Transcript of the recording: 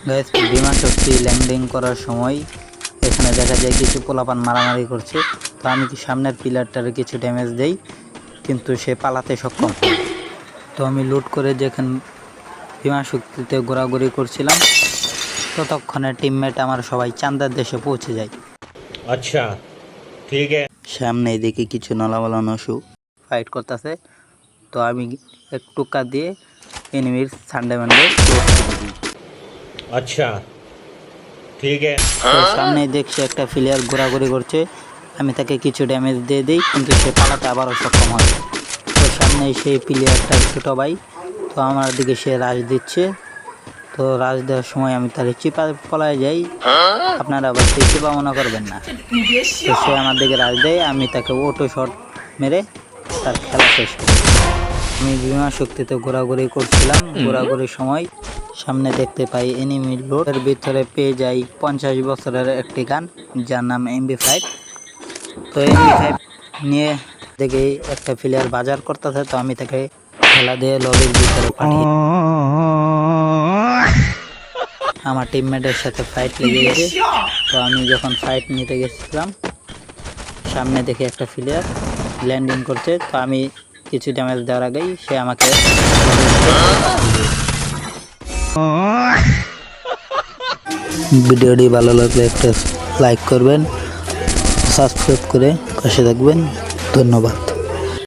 Guys, বিমান শক্তি landing করার সময় এখানে দেখা যায় কিছু পোলাপান মারামারি করছে। তো আমি কি সামনের পিলারটারে কিছু ড্যামেজ দেই, কিন্তু সে পালাতে সক্ষম হয়। তো আমি লুট করে যেখানে বিমান শক্তিতে ঘোরাঘুরি করছিলাম, ততক্ষণে টিমমেট আমার সবাই চান্দার দেশে পৌঁছে যায়। আচ্ছা, ঠিক আছে। সামনে দেখি কিছু নলাবালা নসু ফাইট করতেছে। তো আমি এক টুকা দিয়ে এনিমির সান্ডামেন্টে ক্লোজ করে দিই। আচ্ছা, ঠিক আছে। তো সামনে দেখছি একটা প্লেয়ার ঘোরাঘুরি করছে, আমি তাকে কিছু ড্যামেজ দিয়ে দিই, কিন্তু সে পালাতে আবারও সক্ষম হয়। তো সামনে সেই প্লেয়ারটার ছোট ভাই, তো আমার দিকে সে রাশ দিচ্ছে। তো রাশ দেওয়ার সময় আমি তাকে চিপা পলায় যাই। আপনারা আবার সেই চিপা মনে করবেন না। তো সে আমার দিকে রাশ দেয়, আমি তাকে অটো শট মেরে তার খেলা শেষ করি। আমি বিমান শক্তিতে ঘোরাঘুরি করছিলাম, ঘোরাঘুরির সময় সামনে দেখতে পাই এনিমি লোডের ভিতরে পেয়ে যাই 50 বছরের একটি গান, যার নাম MP5। তো MP5 নিয়ে দেখে একটা প্লেয়ার বাজার করতেছে, তো আমি তাকে খেলা দিয়ে লবির ভিতরে পাঠিয়ে আমার টিমমেটের সাথে ফাইট লেগে গেছে। তো আমি যখন ফাইট নিতে গেছিলাম, সামনে দেখে একটা প্লেয়ার ল্যান্ডিং করছে। তো আমি কিছু ড্যামেজ দেওয়ার আগেই সে আমাকে ভিডিওটি ভালো লাগলে একটা লাইক করবেন, সাবস্ক্রাইব করে পাশে থাকবেন। ধন্যবাদ।